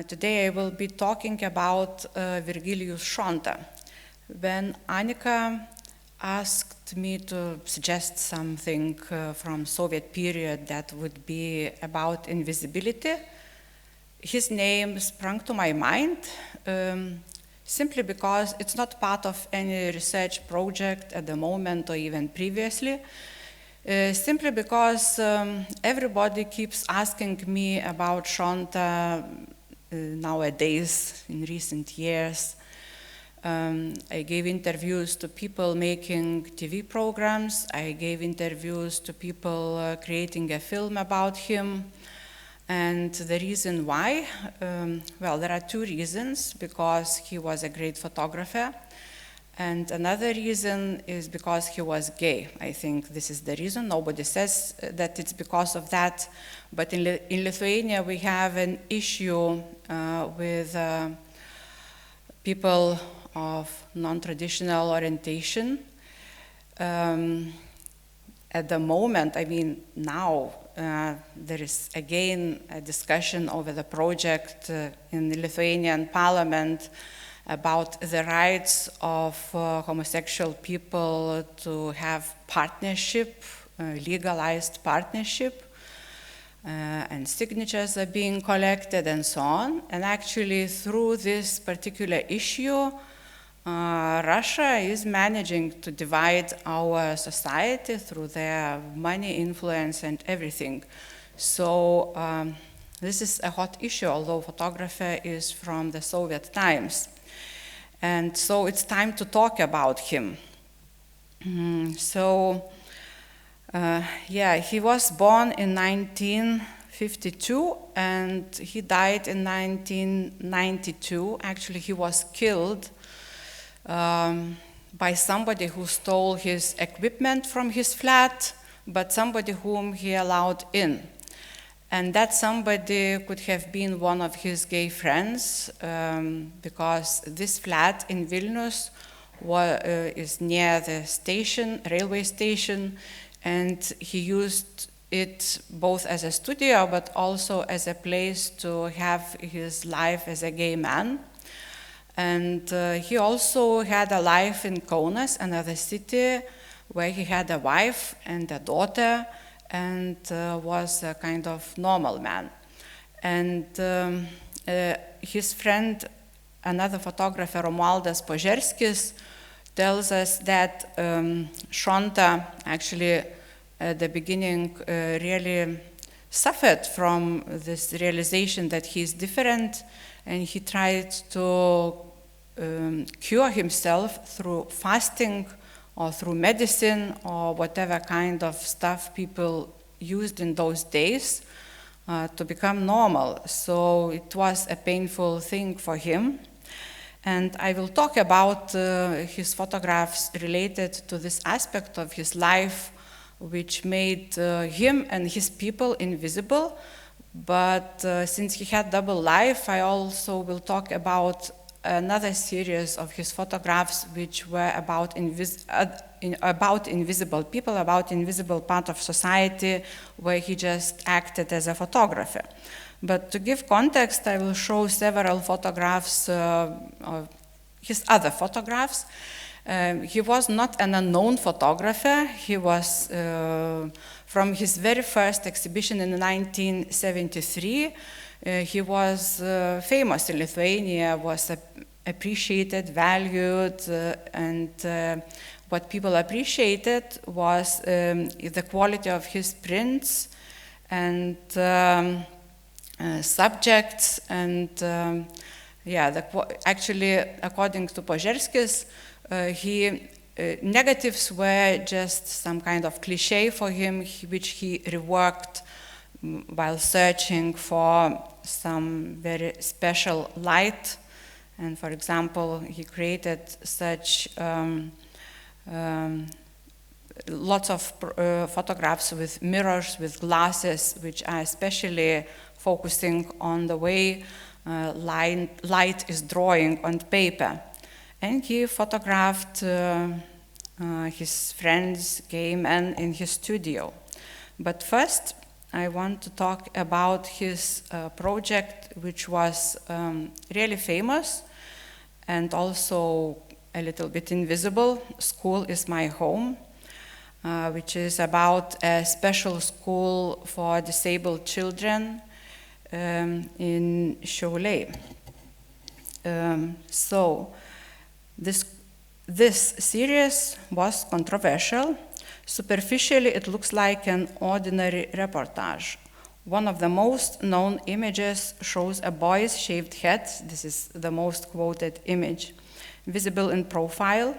Today I will be talking about Virgilijus Šonta. When Annika asked me to suggest something from Soviet period that would be about invisibility, his name sprang to my mind simply because it's not part of any research project at the moment or even previously. Simply because everybody keeps asking me about Šonta nowadays, in recent years. I gave interviews to people making TV programs. I gave interviews to people creating a film about him. And the reason why? Well, there are two reasons. Because he was a great photographer. And another reason is because he was gay. I think this is the reason. Nobody says that it's because of that. But in Lithuania, we have an issue with people of non-traditional orientation. At the moment, I mean now, there is again a discussion over the project in the Lithuanian parliament about the rights of homosexual people to have partnership, legalized partnership, and signatures are being collected and so on. And actually through this particular issue, Russia is managing to divide our society through their money, influence, and everything. So this is a hot issue, although photographer is from the Soviet times. And so it's time to talk about him. He was born in 1952 and he died in 1992. Actually, he was killed by somebody who stole his equipment from his flat, but somebody whom he allowed in. And that somebody could have been one of his gay friends, because this flat in Vilnius is near the station, railway station, and he used it both as a studio, but also as a place to have his life as a gay man. And he also had a life in Kaunas, another city, where he had a wife and a daughter, and was a kind of normal man. And his friend, another photographer, Romualdas Požerskis, tells us that Šonta actually at the beginning really suffered from this realization that he is different, and he tried to cure himself through fasting or through medicine or whatever kind of stuff people used in those days to become normal. So it was a painful thing for him. And I will talk about his photographs related to this aspect of his life, which made him and his people invisible. But since he had double life, I also will talk about another series of his photographs which were about invisible people, about invisible part of society, where he just acted as a photographer. But to give context, I will show several photographs, of his other photographs. He was not an unknown photographer. He was, from his very first exhibition in 1973, he was famous in Lithuania, was appreciated, valued, and what people appreciated was the quality of his prints and subjects. And actually, according to Požerskis, negatives were just some kind of cliche for him, which he reworked while searching for some very special light. And for example, he created such lots of photographs with mirrors, with glasses, which are especially focusing on the way light is drawing on paper. And he photographed his friends, gay men, in his studio. But first, I want to talk about his project, which was really famous and also a little bit invisible. School is my home, which is about a special school for disabled children in Šiauliai. So this series was controversial. Superficially, it looks like an ordinary reportage. One of the most known images shows a boy's shaved head. This is the most quoted image, visible in profile.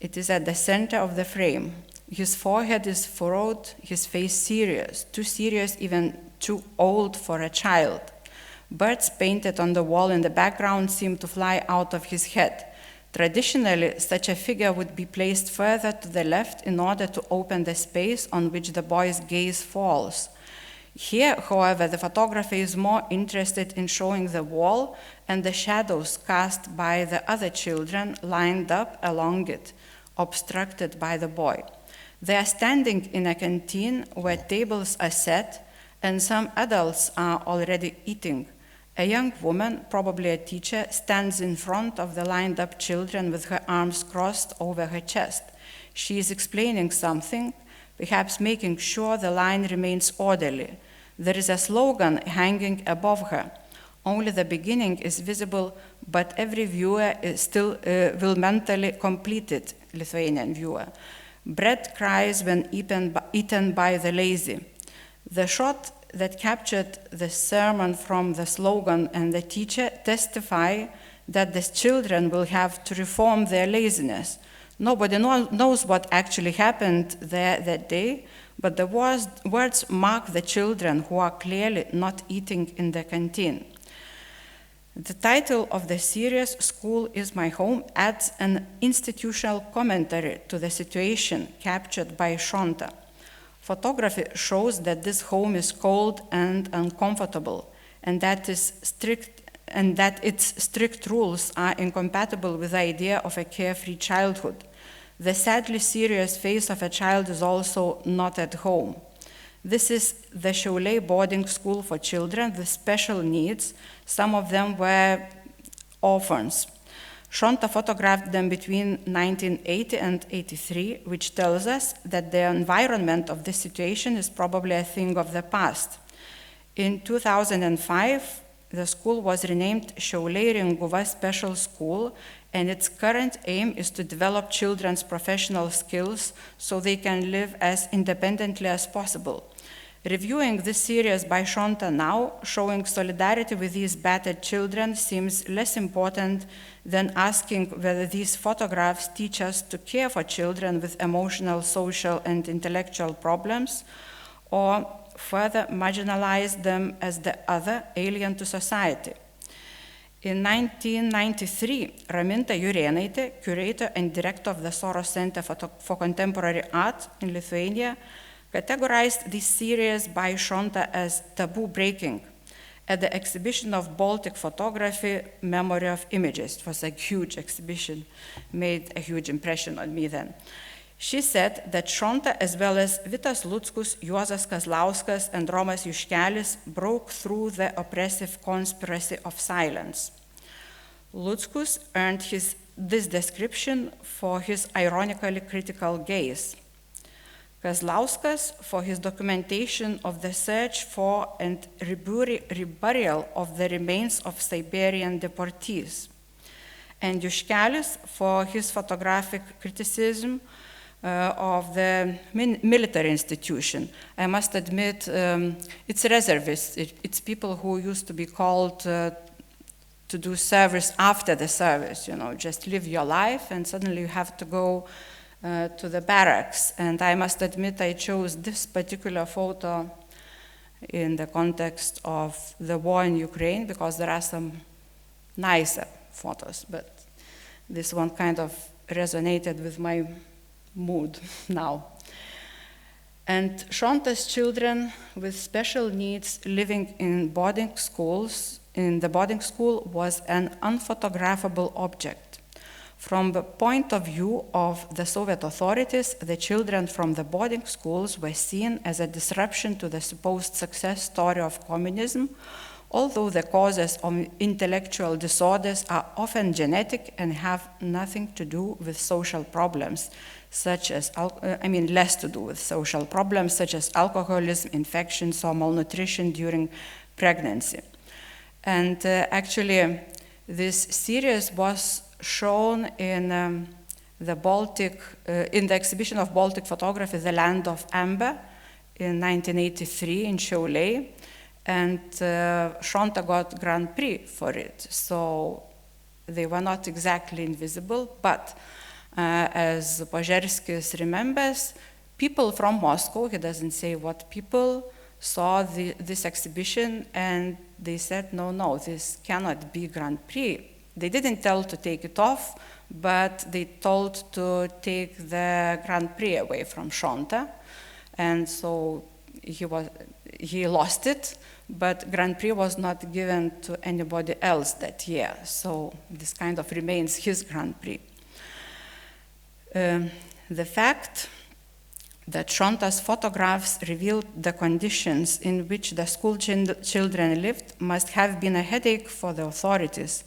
It is at the center of the frame. His forehead is furrowed, his face serious, too serious, even too old for a child. Birds painted on the wall in the background seem to fly out of his head. Traditionally, such a figure would be placed further to the left in order to open the space on which the boy's gaze falls. Here, however, the photographer is more interested in showing the wall and the shadows cast by the other children lined up along it, obstructed by the boy. They are standing in a canteen where tables are set and some adults are already eating. A young woman, probably a teacher, stands in front of the lined-up children with her arms crossed over her chest. She is explaining something, perhaps making sure the line remains orderly. There is a slogan hanging above her. Only the beginning is visible, but every viewer will mentally complete it, Lithuanian viewer. Bread cries when eaten by the lazy. The shot that captured the sermon from the slogan and the teacher testify that the children will have to reform their laziness. Nobody knows what actually happened there that day, but the words mark the children who are clearly not eating in the canteen. The title of the series, School is My Home, adds an institutional commentary to the situation captured by Šonta. Photography shows that this home is cold and uncomfortable, and that its strict rules are incompatible with the idea of a carefree childhood. The sadly serious face of a child is also not at home. This is the Šiauliai boarding school for children with special needs. Some of them were orphans. Šonta photographed them between 1980 and 83, which tells us that the environment of this situation is probably a thing of the past. In 2005, the school was renamed Šiauliai Ringuva Special School, and its current aim is to develop children's professional skills so they can live as independently as possible. Reviewing this series by Šonta now, showing solidarity with these battered children seems less important than asking whether these photographs teach us to care for children with emotional, social, and intellectual problems, or further marginalize them as the other, alien to society. In 1993, Raminta Jurėnaitė, curator and director of the Soros Center for Contemporary Art in Lithuania, categorized this series by Šonta as taboo breaking at the exhibition of Baltic photography, Memory of Images. It was a huge exhibition, made a huge impression on me then. She said that Šonta, as well as Vitas Luckus, Juozas Kazlauskas, and Romas Juškelis, broke through the oppressive conspiracy of silence. Luckus earned this description for his ironically critical gaze. Kazlauskas for his documentation of the search for and reburial of the remains of Siberian deportees, and Juškelis for his photographic criticism of the military institution. I must admit, it's reservists, it's people who used to be called to do service after the service, just live your life and suddenly you have to go to the barracks. And I must admit I chose this particular photo in the context of the war in Ukraine because there are some nicer photos, but this one kind of resonated with my mood now. And Šonta's children with special needs living in the boarding school was an unphotographable object. From the point of view of the Soviet authorities, the children from the boarding schools were seen as a disruption to the supposed success story of communism, although the causes of intellectual disorders are often genetic and have nothing to do with social problems, such as, less to do with social problems such as alcoholism, infections, or malnutrition during pregnancy. And actually, this series was shown in the Baltic, in the exhibition of Baltic photography, The Land of Amber, in 1983 in Šiauliai, and Šonta got Grand Prix for it. So they were not exactly invisible, but as Požerskis remembers, people from Moscow, he doesn't say what people, saw this exhibition and they said, no, this cannot be Grand Prix. They didn't tell to take it off, but they told to take the Grand Prix away from Šonta. And so he lost it, but Grand Prix was not given to anybody else that year. So this kind of remains his Grand Prix. The fact that Šonta's photographs revealed the conditions in which the school children lived must have been a headache for the authorities.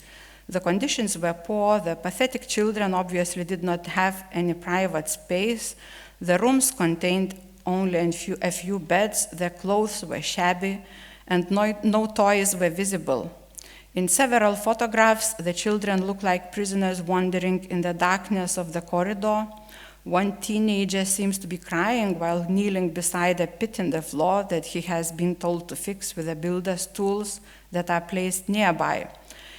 The conditions were poor, the pathetic children obviously did not have any private space, the rooms contained only a few beds, their clothes were shabby, and no toys were visible. In several photographs, the children look like prisoners wandering in the darkness of the corridor. One teenager seems to be crying while kneeling beside a pit in the floor that he has been told to fix with the builder's tools that are placed nearby.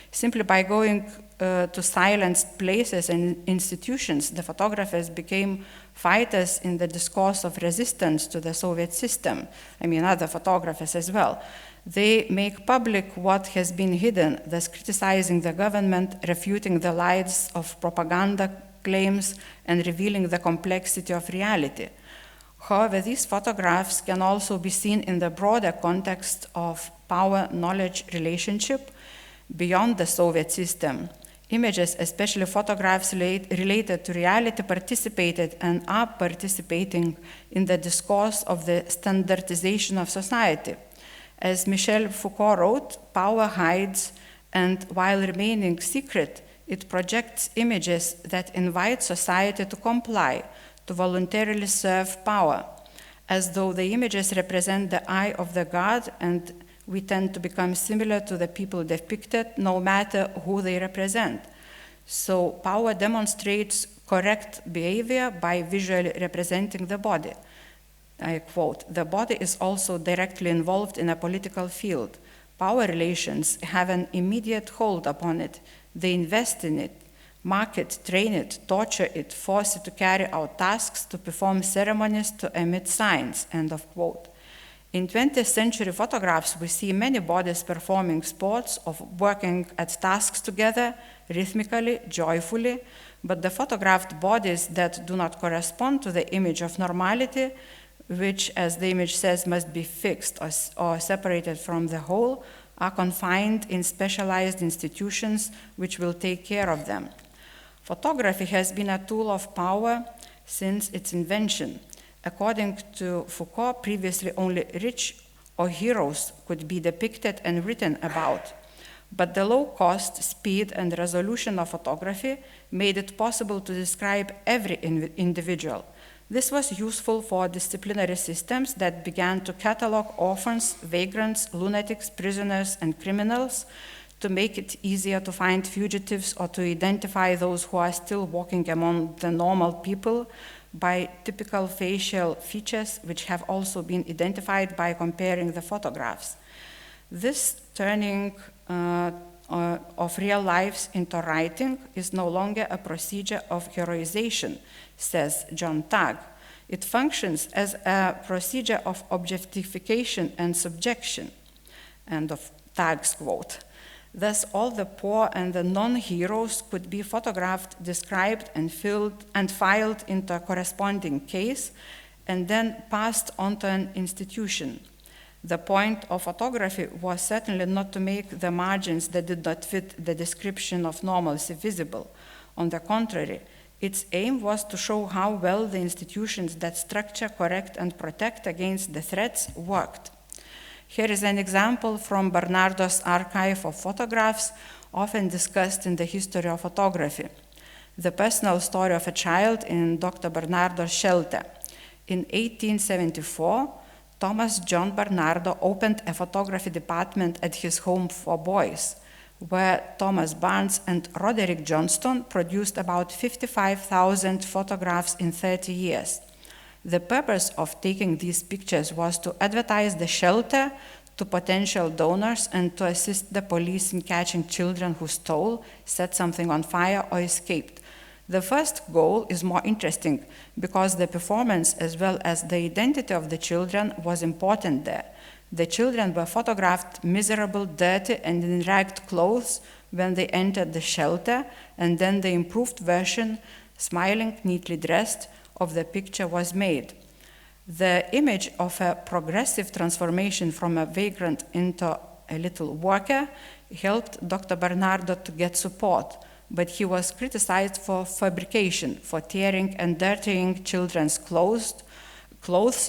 Simply by going to silenced places and institutions, the photographers became fighters in the discourse of resistance to the Soviet system. Other photographers as well. They make public what has been hidden, thus criticizing the government, refuting the lies of propaganda claims, and revealing the complexity of reality. However, these photographs can also be seen in the broader context of power-knowledge relationship beyond the Soviet system. Images, especially photographs related to reality, participated and are participating in the discourse of the standardization of society. As Michel Foucault wrote, power hides, and while remaining secret, it projects images that invite society to comply, to voluntarily serve power, as though the images represent the eye of the god, and we tend to become similar to the people depicted, no matter who they represent. So power demonstrates correct behavior by visually representing the body. I quote, "The body is also directly involved in a political field. Power relations have an immediate hold upon it. They invest in it, mark it, train it, torture it, force it to carry out tasks, to perform ceremonies, to emit signs," end of quote. In 20th century photographs, we see many bodies performing sports, of working at tasks together, rhythmically, joyfully, but the photographed bodies that do not correspond to the image of normality, which, as the image says, must be fixed or separated from the whole, are confined in specialized institutions which will take care of them. Photography has been a tool of power since its invention. According to Foucault, previously only rich or heroes could be depicted and written about. But the low cost, speed, and resolution of photography made it possible to describe every individual. This was useful for disciplinary systems that began to catalog orphans, vagrants, lunatics, prisoners, and criminals, to make it easier to find fugitives or to identify those who are still walking among the normal people by typical facial features, which have also been identified by comparing the photographs. This turning of real lives into writing is no longer a procedure of heroization, says John Tagg. It functions as a procedure of objectification and subjection, end of Tagg's quote. Thus, all the poor and the non-heroes could be photographed, described, and filed into a corresponding case, and then passed on to an institution. The point of photography was certainly not to make the margins that did not fit the description of normalcy visible. On the contrary, its aim was to show how well the institutions that structure, correct, and protect against the threats worked. Here is an example from Bernardo's archive of photographs, often discussed in the history of photography. The personal story of a child in Dr. Bernardo's shelter. In 1874, Thomas John Bernardo opened a photography department at his home for boys, where Thomas Barnes and Roderick Johnston produced about 55,000 photographs in 30 years. The purpose of taking these pictures was to advertise the shelter to potential donors and to assist the police in catching children who stole, set something on fire, or escaped. The first goal is more interesting because the performance as well as the identity of the children was important there. The children were photographed miserable, dirty, and in ragged clothes when they entered the shelter, and then the improved version, smiling, neatly dressed, of the picture was made. The image of a progressive transformation from a vagrant into a little worker helped Dr. Bernardo to get support, but he was criticized for fabrication, for tearing and dirtying children's clothes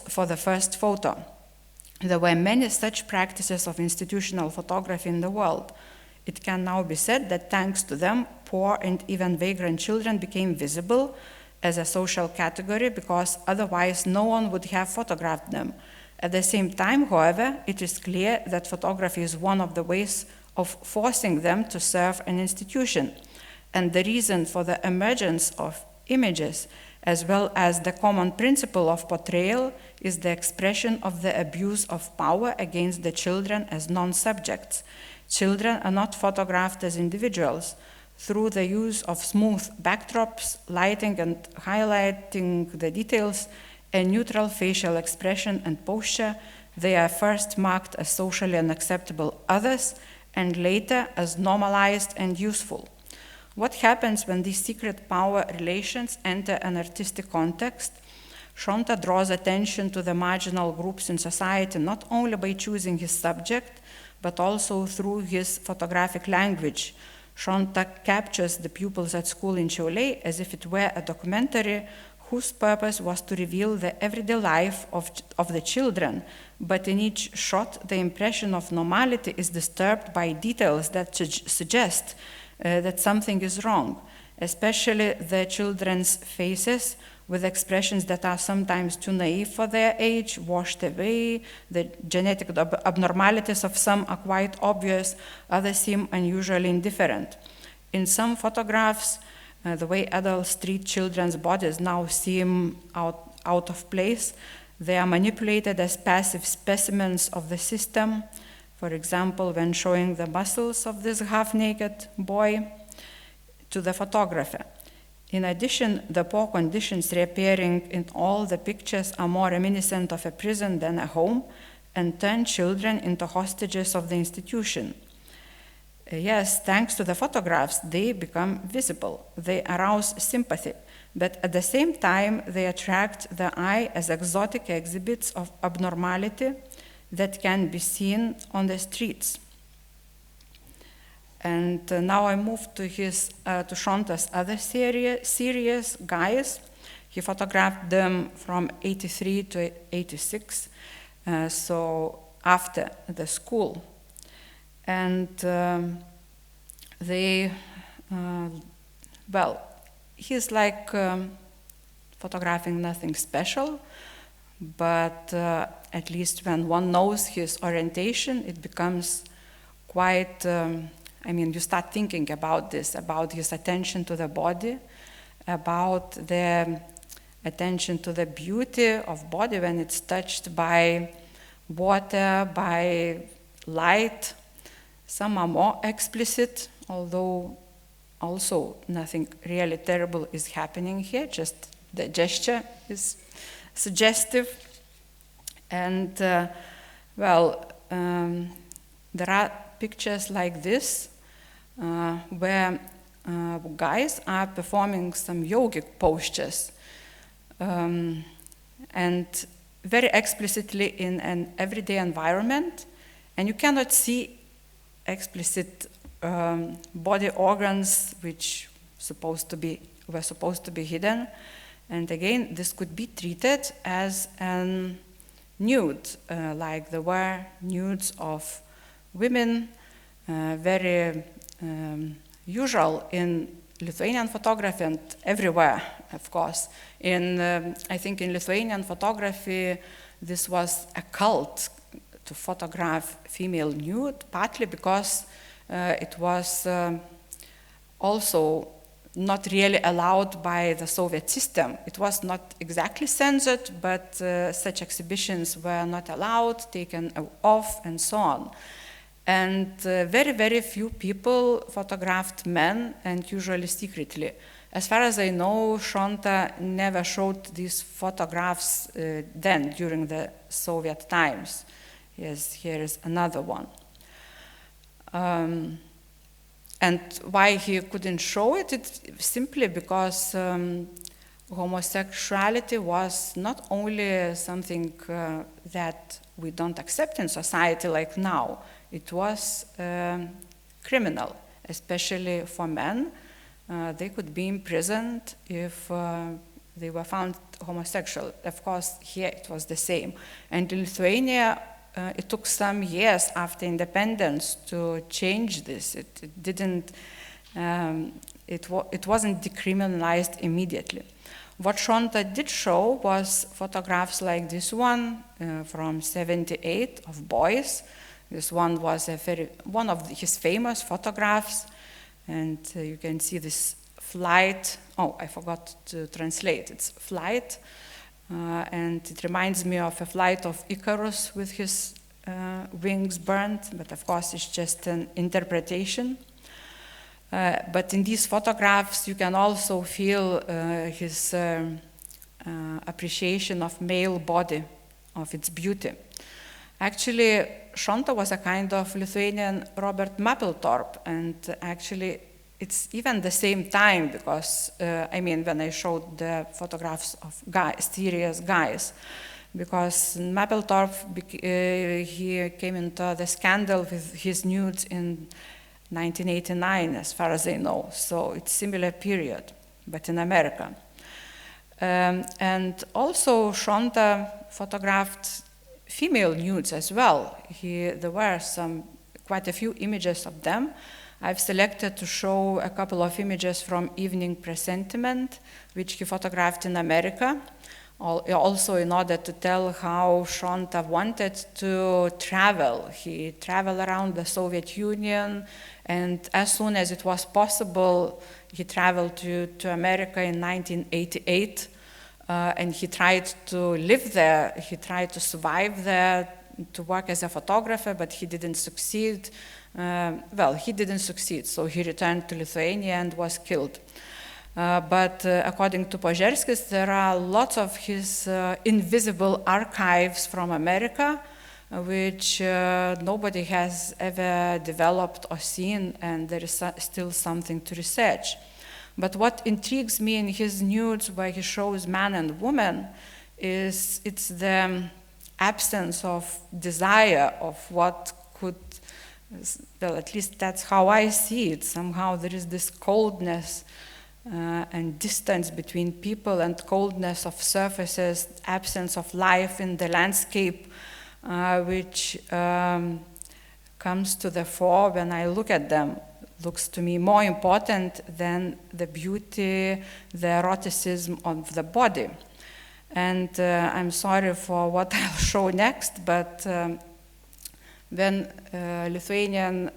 for the first photo. There were many such practices of institutional photography in the world. It can now be said that thanks to them, poor and even vagrant children became visible as a social category because otherwise no one would have photographed them. At the same time, however, it is clear that photography is one of the ways of forcing them to serve an institution. And the reason for the emergence of images, as well as the common principle of portrayal, is the expression of the abuse of power against the children as non-subjects. Children are not photographed as individuals. Through the use of smooth backdrops, lighting and highlighting the details, a neutral facial expression and posture, they are first marked as socially unacceptable others and later as normalized and useful. What happens when these secret power relations enter an artistic context? Shonta draws attention to the marginal groups in society not only by choosing his subject, but also through his photographic language. Shonta captures the pupils at school in Šiauliai as if it were a documentary whose purpose was to reveal the everyday life of the children, but in each shot the impression of normality is disturbed by details that suggest that something is wrong, especially the children's faces with expressions that are sometimes too naive for their age, washed away. The genetic abnormalities of some are quite obvious, others seem unusually indifferent. In some photographs, the way adults treat children's bodies now seem out of place. They are manipulated as passive specimens of the system, for example, when showing the muscles of this half-naked boy to the photographer. In addition, the poor conditions reappearing in all the pictures are more reminiscent of a prison than a home and turn children into hostages of the institution. Yes, thanks to the photographs, they become visible. They arouse sympathy, but at the same time, they attract the eye as exotic exhibits of abnormality that can be seen on the streets. And now I move to Shonta's other series, Guys. He photographed them from 83 to 86, so after the school. And he's like photographing nothing special, but at least when one knows his orientation, it becomes quite, you start thinking about this, about his attention to the body, about the attention to the beauty of body when it's touched by water, by light. Some are more explicit, although also nothing really terrible is happening here, just the gesture is suggestive. And there are pictures like this where guys are performing some yogic postures and very explicitly in an everyday environment, and you cannot see explicit body organs which were supposed to be hidden. And again, this could be treated as a nude, like there were nudes of women, very usual in Lithuanian photography and everywhere, of course. I think in Lithuanian photography, this was a cult to photograph female nude, partly because it was also not really allowed by the Soviet system. It was not exactly censored, but such exhibitions were not allowed, taken off, and so on. And very, very few people photographed men, and usually secretly. As far as I know, Šonta never showed these photographs then, during the Soviet times. Yes, here is another one. And why he couldn't show it? It's simply because homosexuality was not only something that we don't accept in society like now. It was criminal, especially for men. They could be imprisoned if they were found homosexual. Of course, here it was the same. And in Lithuania, it took some years after independence to change this. It wasn't decriminalized immediately. What Šonta did show was photographs like this one from '78 of boys. This one was one of his famous photographs, and you can see this flight. Oh, I forgot to translate. It's flight. And it reminds me of a flight of Icarus with his wings burnt, but of course it's just an interpretation. But in these photographs you can also feel his appreciation of male body, of its beauty. Actually, Šonta was a kind of Lithuanian Robert Mapplethorpe, and actually it's even the same time because, when I showed the photographs of serious guys, because Mapplethorpe, he came into the scandal with his nudes in 1989, as far as I know. So it's similar period, but in America. And also Šonta photographed female nudes as well. There were quite a few images of them. I've selected to show a couple of images from Evening Presentiment, which he photographed in America, also in order to tell how Šonta wanted to travel. He traveled around the Soviet Union, and as soon as it was possible, he traveled to America in 1988, and he tried to live there. He tried to survive there, to work as a photographer, but he didn't succeed. He didn't succeed, so he returned to Lithuania and was killed. But according to Požerskis, there are lots of his invisible archives from America, which nobody has ever developed or seen, and there is still something to research. But what intrigues me in his nudes, where he shows man and woman, it's the absence of desire of what could, well, at least that's how I see it. Somehow there is this coldness and distance between people, and coldness of surfaces, absence of life in the landscape, which comes to the fore when I look at them. Looks to me more important than the beauty, the eroticism of the body. And I'm sorry for what I'll show next, but when Lithuanian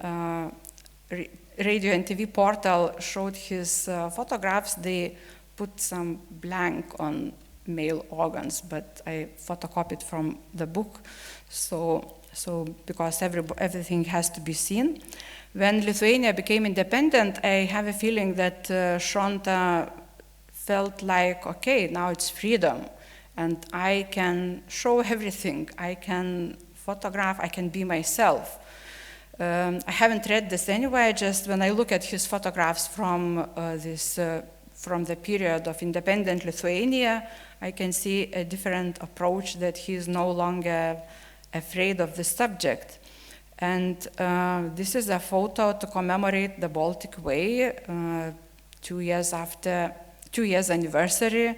radio and TV portal showed his photographs, they put some blank on male organs, but I photocopied from the book, so because everything has to be seen. When Lithuania became independent, I have a feeling that Šonta felt like, okay, now it's freedom, and I can show everything. I can photograph, I can be myself. I haven't read this anywhere, just when I look at his photographs from the period of independent Lithuania, I can see a different approach, that he is no longer afraid of the subject. And this is a photo to commemorate the Baltic Way. 2 years anniversary.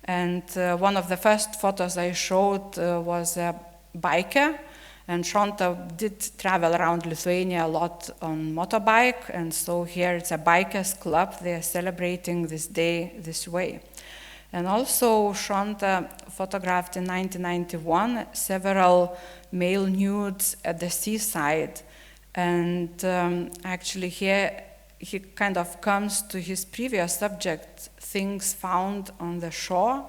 And one of the first photos I showed was a biker. And Šonta did travel around Lithuania a lot on motorbike. And so here it's a bikers club. They are celebrating this day this way. And also Šonta photographed in 1991 several male nudes at the seaside. And actually here he kind of comes to his previous subject, things found on the shore.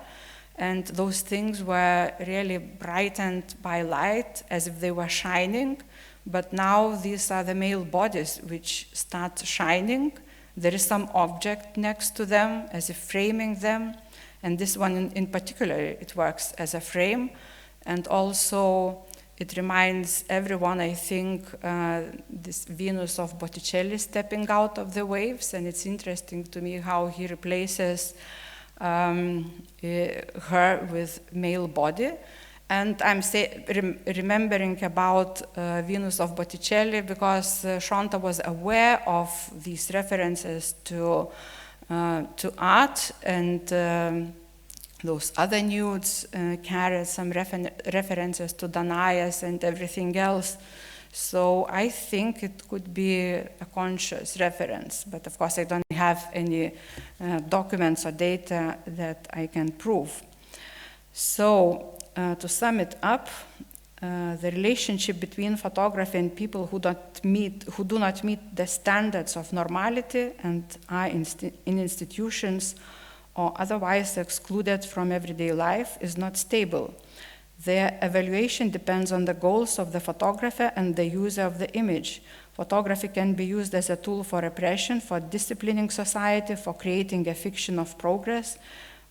And those things were really brightened by light as if they were shining. But now these are the male bodies which start shining. There is some object next to them as if framing them. And this one in particular, it works as a frame. And also it reminds everyone, I think, this Venus of Botticelli stepping out of the waves. And it's interesting to me how he replaces her with male body. And I'm remembering about Venus of Botticelli because Šonta was aware of these references to art, and those other nudes carried some references to Danaus and everything else. So I think it could be a conscious reference, but of course I don't have any documents or data that I can prove. So to sum it up, the relationship between photography and people who do not meet the standards of normality and are in institutions or otherwise excluded from everyday life is not stable. Their evaluation depends on the goals of the photographer and the user of the image. Photography can be used as a tool for repression, for disciplining society, for creating a fiction of progress,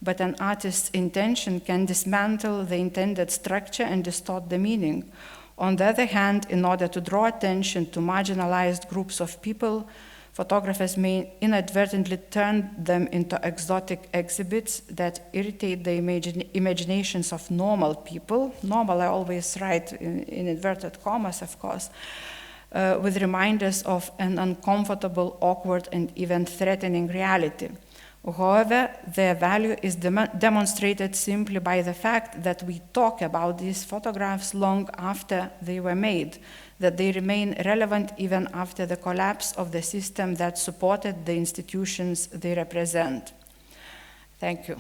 but an artist's intention can dismantle the intended structure and distort the meaning. On the other hand, in order to draw attention to marginalized groups of people, photographers may inadvertently turn them into exotic exhibits that irritate the imaginations of normal people. Normal, I always write in inverted commas, of course, with reminders of an uncomfortable, awkward, and even threatening reality. However, their value is demonstrated simply by the fact that we talk about these photographs long after they were made, that they remain relevant even after the collapse of the system that supported the institutions they represent. Thank you.